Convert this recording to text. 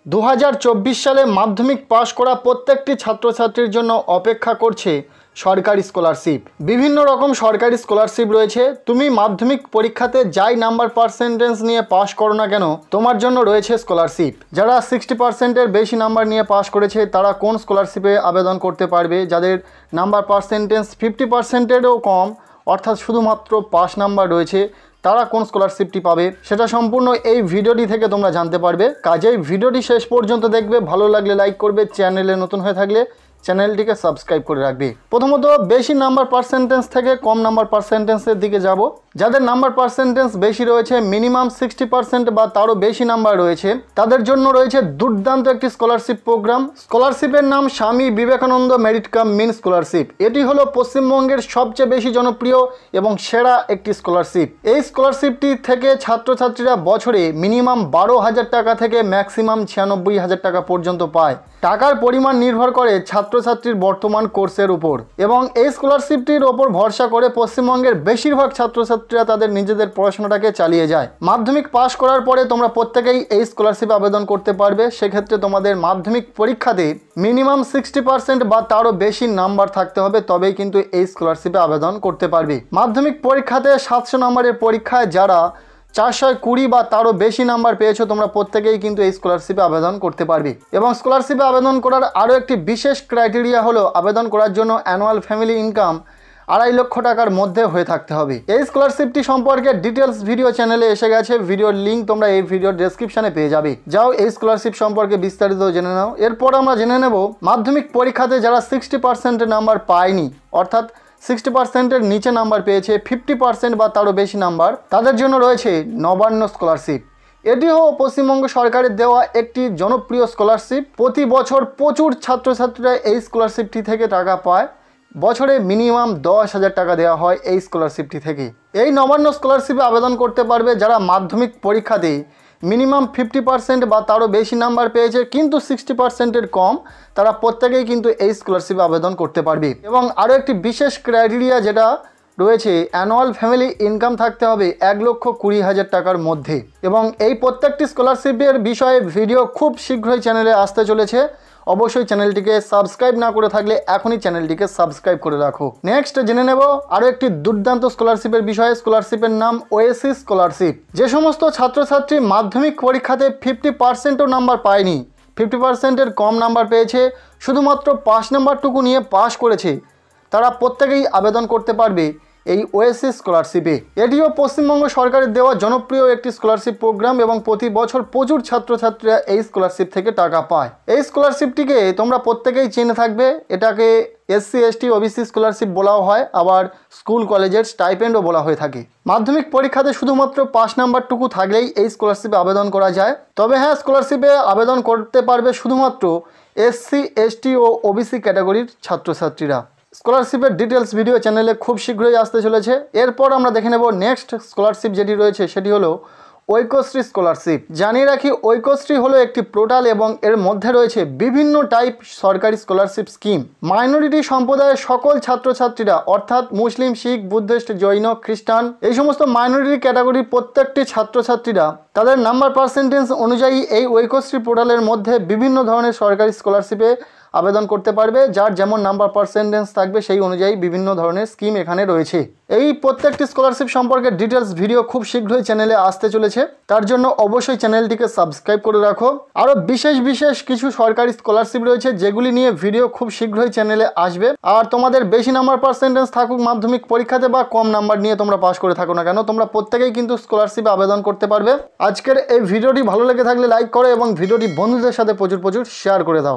2024 সালে মাধ্যমিক পাশ করা প্রত্যেকটি ছাত্রছাত্রীর জন্য অপেক্ষা করছে সরকারি স্কলারশিপ। বিভিন্ন রকম সরকারি স্কলারশিপ রয়েছে। তুমি মাধ্যমিক পরীক্ষাতে যাই নাম্বার পার্সেন্টেজ নিয়ে পাশ করো না কেন, তোমার জন্য রয়েছে স্কলারশিপ। যারা 60%-এর বেশি নাম্বার নিয়ে পাশ করেছে তারা কোন স্কলারশিপে আবেদন করতে পারবে? যাদের নাম্বার পার্সেন্টেজ 50%-এরও কম, অর্থাৎ শুধুমাত্র পাস নাম্বার রয়েছে, তারা কোন স্কলারশিপটি পাবে সেটা সম্পূর্ণ এই ভিডিওটি থেকে তোমরা জানতে পারবে। কাজেই ভিডিওটি শেষ পর্যন্ত দেখবে, ভালো লাগলে লাইক করবে, চ্যানেলে নতুন হয়ে থাকলে চ্যানেলটিকে সাবস্ক্রাইব করে রাখবে। প্রথমত বেশি নাম্বার পার্সেন্টেজ থেকে কম নাম্বার পার্সেন্টেজের দিকে যাব। যাদের নাম্বার পার্সেন্টেজ বেশি রয়েছে, মিনিমাম 60% বা তারও বেশি নাম্বার রয়েছে, তাদের জন্য রয়েছে দুর্দান্ত একটি স্কলারশিপ প্রোগ্রাম। স্কলারশিপের নাম Swami Vivekananda merit cum means scholarship. এটি হলো পশ্চিমবঙ্গের সবচেয়ে বেশি জনপ্রিয় এবং সেরা একটি স্কলারশিপ। এই স্কলারশিপটি থেকে ছাত্রছাত্রীরা বছরে মিনিমাম 12,000 টাকা থেকে ম্যাক্সিমাম 96,000 টাকা পর্যন্ত পায়। টাকার পরিমাণ নির্ভর করে ছাত্রছাত্রীর বর্তমান কোর্সের উপর, এবং এই স্কলারশিপটির ওপর ভরসা করে পশ্চিমবঙ্গের বেশিরভাগ ছাত্রছাত্রীরা তাদের নিজেদের পড়াশোনাটাকে চালিয়ে যায়। মাধ্যমিক পাশ করার পরে তোমরা প্রত্যেকেই এই স্কলারশিপে আবেদন করতে পারবে। সেক্ষেত্রে তোমাদের মাধ্যমিক পরীক্ষাতে মিনিমাম 60% বা তারও বেশি নাম্বার থাকতে হবে, তবেই কিন্তু এই স্কলারশিপে আবেদন করতে পারবে। মাধ্যমিক পরীক্ষাতে 700 নম্বরের পরীক্ষায় যারা 420 বা তারও বেশি নাম্বার পেয়েছো, তোমরা প্রত্যেকেই কিন্তু এই স্কলারশিপে আবেদন করতে পারবে। এবং স্কলারশিপে আবেদন করার আরও একটি বিশেষ ক্রাইটেরিয়া হলো আবেদন করার জন্য অ্যানুয়াল ফ্যামিলি ইনকাম 2.5 লক্ষ টাকার মধ্যে হয়ে থাকতে হবে। এই স্কলারশিপটি সম্পর্কে ডিটেলস ভিডিও চ্যানেলে এসে গেছে, ভিডিওর লিঙ্ক তোমরা এই ভিডিওর ডেসক্রিপশনে পেয়ে যাবে। যাও এই স্কলারশিপ সম্পর্কে বিস্তারিত জেনে নাও। এরপর আমরা জেনে নেব মাধ্যমিক পরীক্ষাতে যারা 60% নাম্বার পায়নি, অর্থাৎ 60%-এর নিচে নাম্বার পেয়েছে, 50% বা তারও বেশি নাম্বার, তাদের জন্য রয়েছে নবান্ন স্কলারশিপ। এটিও পশ্চিমবঙ্গ সরকারের দেওয়া একটি জনপ্রিয় স্কলারশিপ। প্রতি বছর প্রচুর ছাত্রছাত্রীরা এই স্কলারশিপটি থেকে টাকা পায়। বছরে মিনিমাম 10,000 টাকা দেওয়া হয় এই স্কলারশিপটি থেকে। এই নবান্ন স্কলারশিপে আবেদন করতে পারবে যারা মাধ্যমিক পরীক্ষাতে মিনিমাম 50% বা তারও বেশি নাম্বার পেয়েছে কিন্তু 60%-এর কম, তারা প্রত্যেকেই কিন্তু এই স্কলারশিপে আবেদন করতে পারবে। এবং আরও একটি বিশেষ ক্রাইটেরিয়া যেটা রয়েছে, অ্যানুয়াল ফ্যামিলি ইনকাম থাকতে হবে 1,20,000 টাকার মধ্যে। এবং এই প্রত্যেকটি স্কলারশিপের বিষয়ে ভিডিও খুব শীঘ্রই চ্যানেলে আসতে চলেছে। অবশ্যই চ্যানেলটিকে সাবস্ক্রাইব না করে থাকলে এখনই চ্যানেলটিকে সাবস্ক্রাইব করে রাখো। নেক্সট জেনে নেব আরও একটি দুর্দান্ত স্কলারশিপের বিষয়ে। স্কলারশিপের নাম ওয়েসিস স্কলারশিপ। যে সমস্ত ছাত্রছাত্রী মাধ্যমিক পরীক্ষাতে 50%ও নাম্বার পায়নি, 50%-এর কম নাম্বার পেয়েছে, শুধুমাত্র পাস নাম্বারটুকু নিয়ে পাস করেছে, তারা প্রত্যেকেই আবেদন করতে পারবে এই ওয়েসিস স্কলারশিপে। এটিও পশ্চিমবঙ্গ সরকারের দেওয়া জনপ্রিয় একটি স্কলারশিপ প্রোগ্রাম এবং প্রতি বছর প্রচুর ছাত্রছাত্রীরা এই স্কলারশিপ থেকে টাকা পায়। এই স্কলারশিপটিকে তোমরা প্রত্যেকেই চিনে থাকবে। এটাকে SC ST OBC স্কলারশিপ বলাও হয়, আবার স্কুল কলেজের স্টাইপেন্ডও বলা হয়ে থাকে। মাধ্যমিক পরীক্ষাতে শুধুমাত্র পাস নাম্বারটুকু থাকলেই এই স্কলারশিপে আবেদন করা যায়। তবে হ্যাঁ, স্কলারশিপে আবেদন করতে পারবে শুধুমাত্র SC ST ও OBC ক্যাটাগরির ছাত্রছাত্রীরা। স্কলারশিপের ডিটেলস ভিডিও চ্যানেলে খুব শীঘ্রই আসতে চলেছে। এরপর আমরা দেখে নেব নেক্সট স্কলারশিপ যেটি রয়েছে, সেটি হলো ঐক্যশ্রী স্কলারশিপ। জানিয়ে রাখি, ঐক্যশ্রী হলো একটি পোর্টাল এবং এর মধ্যে রয়েছে বিভিন্ন টাইপ সরকারি স্কলারশিপ স্কিম। মাইনরিটি সম্প্রদায়ের সকল ছাত্রছাত্রীরা, অর্থাৎ মুসলিম, শিখ, বুদ্ধিস্ট, জৈন, খ্রিস্টান, এই সমস্ত মাইনরিটি ক্যাটাগরির প্রত্যেকটি ছাত্রছাত্রীরা তাদের নাম্বার পার্সেন্টেজ অনুযায়ী এই ঐক্যশ্রী পোর্টালের মধ্যে বিভিন্ন ধরনের সরকারি স্কলারশিপে আবেদন করতে পারবে। যার যেমন নাম্বার পার্সেন্টেজ থাকবে সেই অনুযায়ী বিভিন্ন ধরনের স্কিম এখানে রয়েছে। এই প্রত্যেকটি স্কলারশিপ সম্পর্কে ডিটেলস ভিডিও খুব শীঘ্রই চ্যানেলে আসতে চলেছে, তার জন্য অবশ্যই চ্যানেলটিকে সাবস্ক্রাইব করে রাখো। আরও বিশেষ কিছু সরকারি স্কলারশিপ রয়েছে যেগুলি নিয়ে ভিডিও খুব শীঘ্রই চ্যানেলে আসবে। আর তোমাদের বেশি নাম্বার পার্সেন্টেজ থাকুক মাধ্যমিক পরীক্ষাতে বা কম নাম্বার নিয়ে তোমরা পাস করে থাকো না কেন, তোমরা প্রত্যেকেই কিন্তু স্কলারশিপে আবেদন করতে পারবে। আজকের এই ভিডিওটি ভালো লেগে থাকলে লাইক করো এবং ভিডিওটি বন্ধুদের সাথে প্রচুর শেয়ার করে দাও।